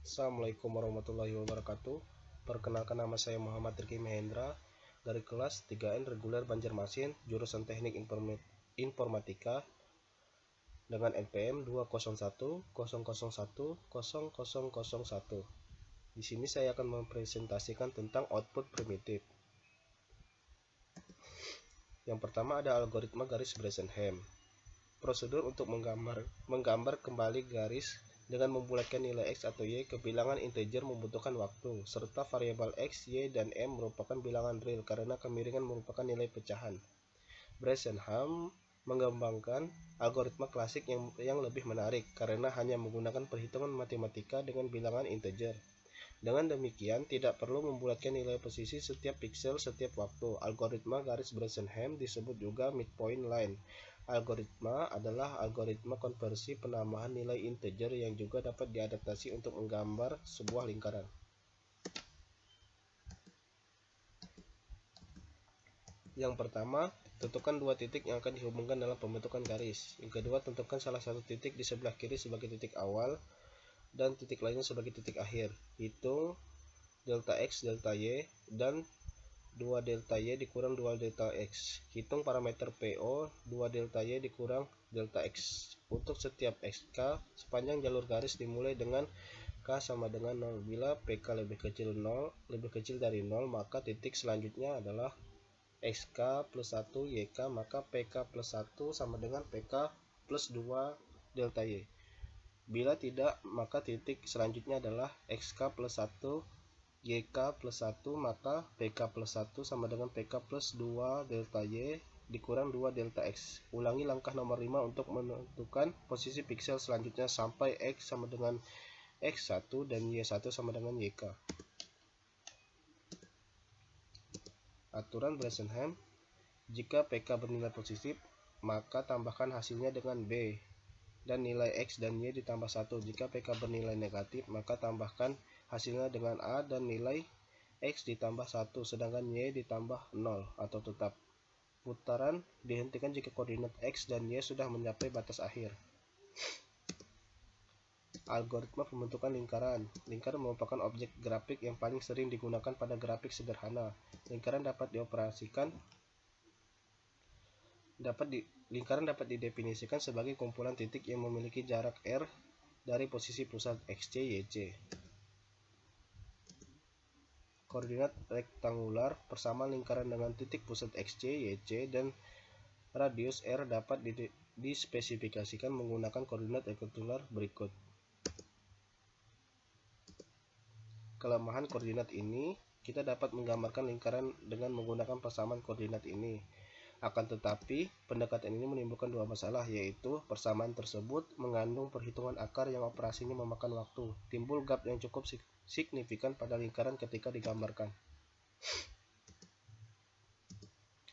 Assalamualaikum warahmatullahi wabarakatuh. Perkenalkan, nama saya Muhammad Riki Mahendra dari kelas 3N reguler Banjarmasin, jurusan Teknik Informatika dengan NPM 20100100001. Di sini saya akan mempresentasikan tentang output primitif. Yang pertama ada algoritma garis Bresenham. Prosedur untuk menggambar kembali garis dengan membulatkan nilai X atau Y ke bilangan integer membutuhkan waktu, serta variabel X, Y, dan M merupakan bilangan real karena kemiringan merupakan nilai pecahan. Bresenham mengembangkan algoritma klasik yang lebih menarik karena hanya menggunakan perhitungan matematika dengan bilangan integer. Dengan demikian, tidak perlu membulatkan nilai posisi setiap pixel setiap waktu. Algoritma garis Bresenham disebut juga midpoint line. Algoritma adalah algoritma konversi penambahan nilai integer yang juga dapat diadaptasi untuk menggambar sebuah lingkaran. Yang pertama, tentukan dua titik yang akan dihubungkan dalam pembentukan garis. Yang kedua, tentukan salah satu titik di sebelah kiri sebagai titik awal dan titik lainnya sebagai titik akhir. Hitung delta X, delta Y, dan 2 delta Y dikurang 2 delta X. Hitung parameter PO 2 delta Y dikurang delta X. Untuk setiap XK, sepanjang jalur garis dimulai dengan K sama dengan 0. Bila PK lebih kecil dari 0, maka titik selanjutnya adalah XK plus 1 YK, maka PK plus 1 sama dengan PK plus 2 delta Y. Bila tidak, maka titik selanjutnya adalah XK plus 1 YK plus 1, maka PK plus 1 sama dengan PK plus 2 delta Y dikurang 2 delta X. Ulangi langkah nomor 5 untuk menentukan posisi pixel selanjutnya sampai X sama dengan X1 dan Y1 sama dengan YK. Aturan Bresenham: jika PK bernilai positif, maka tambahkan hasilnya dengan B dan nilai X dan Y ditambah 1. Jika PK bernilai negatif, maka tambahkan hasilnya dengan A dan nilai X ditambah 1, sedangkan Y ditambah 0 atau tetap. Putaran dihentikan jika koordinat X dan Y sudah mencapai batas akhir. Algoritma pembentukan lingkaran. Lingkaran merupakan objek grafik yang paling sering digunakan pada grafik sederhana. Lingkaran dapat didefinisikan sebagai kumpulan titik yang memiliki jarak R dari posisi pusat XC, YC. Koordinat rektangular persamaan lingkaran dengan titik pusat XC, YC, dan radius R dapat dispesifikasikan menggunakan koordinat rektangular berikut. Kelemahan koordinat ini, kita dapat menggambarkan lingkaran dengan menggunakan persamaan koordinat ini. Akan tetapi, pendekatan ini menimbulkan dua masalah, yaitu persamaan tersebut mengandung perhitungan akar yang operasinya memakan waktu. Timbul gap yang cukup signifikan pada lingkaran ketika digambarkan.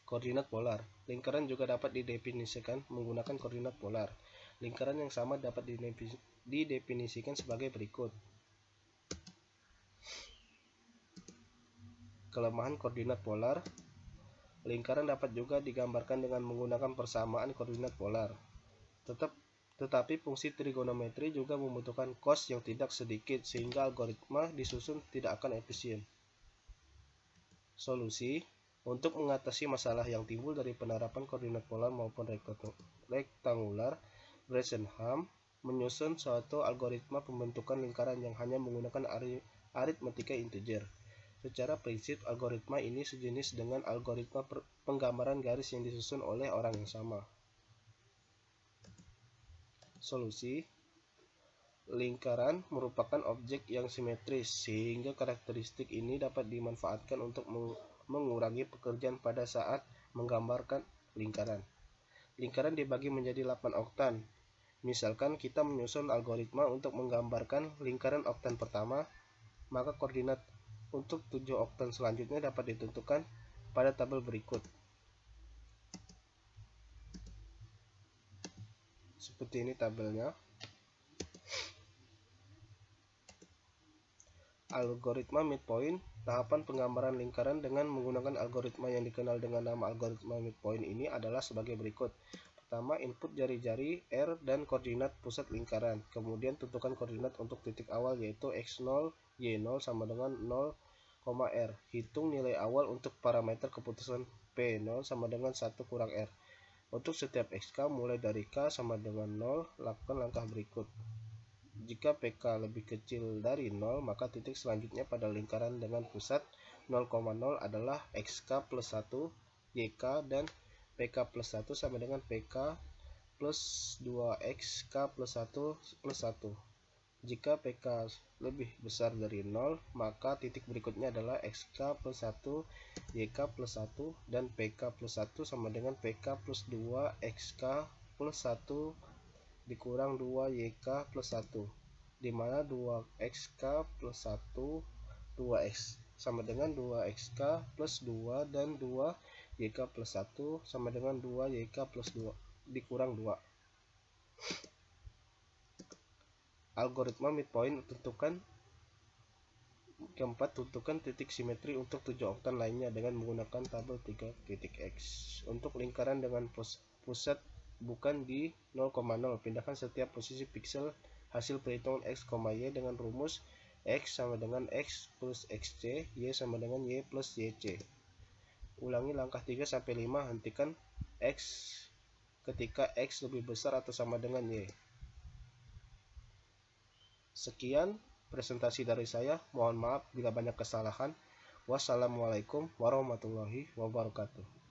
Koordinat polar. Lingkaran juga dapat didefinisikan menggunakan koordinat polar. Lingkaran yang sama dapat didefinisikan sebagai berikut. Kelemahan koordinat polar. Lingkaran dapat juga digambarkan dengan menggunakan persamaan koordinat polar. Tetapi fungsi trigonometri juga membutuhkan kos yang tidak sedikit, sehingga algoritma disusun tidak akan efisien. Solusi: untuk mengatasi masalah yang timbul dari penerapan koordinat polar maupun rektangular, Bresenham menyusun suatu algoritma pembentukan lingkaran yang hanya menggunakan aritmatika integer. Secara prinsip, algoritma ini sejenis dengan algoritma penggambaran garis yang disusun oleh orang yang sama. Solusi: lingkaran merupakan objek yang simetris, sehingga karakteristik ini dapat dimanfaatkan untuk mengurangi pekerjaan pada saat menggambarkan lingkaran. Lingkaran dibagi menjadi 8 oktan. Misalkan kita menyusun algoritma untuk menggambarkan lingkaran oktan pertama, maka koordinat untuk 7 oktan selanjutnya dapat ditentukan pada tabel berikut. Seperti ini tabelnya. Algoritma midpoint. Tahapan penggambaran lingkaran dengan menggunakan algoritma yang dikenal dengan nama algoritma midpoint ini adalah sebagai berikut. Pertama, input jari-jari R dan koordinat pusat lingkaran. Kemudian tentukan koordinat untuk titik awal yaitu x0, y0 sama dengan 0, R. Hitung nilai awal untuk parameter keputusan P0 sama dengan 1 kurang R. Untuk setiap xk mulai dari k sama dengan 0, lakukan langkah berikut. Jika pk lebih kecil dari 0, maka titik selanjutnya pada lingkaran dengan pusat 0,0 adalah xk plus 1, yk, dan pk plus 1 sama dengan pk plus 2xk plus 1 plus 1. Jika pk lebih besar dari 0, maka titik berikutnya adalah xk plus 1, yk plus 1, dan pk plus 1 sama dengan pk plus 2 xk plus 1 dikurang 2 yk plus 1, di mana 2xk plus 1 2x sama dengan 2xk plus 2 dan 2 yk plus 1 sama dengan 2 yk plus 2 dikurang 2. Algoritma midpoint keempat, tentukan titik simetri untuk 7 oktan lainnya dengan menggunakan tabel 3 titik x. Untuk lingkaran dengan pusat bukan di 0,0, pindahkan setiap posisi piksel hasil perhitungan x, y dengan rumus x sama dengan x plus xc, y sama dengan y plus yc. Ulangi langkah 3-5, hentikan x ketika x lebih besar atau sama dengan y. Sekian presentasi dari saya. Mohon maaf bila banyak kesalahan. Wassalamualaikum warahmatullahi wabarakatuh.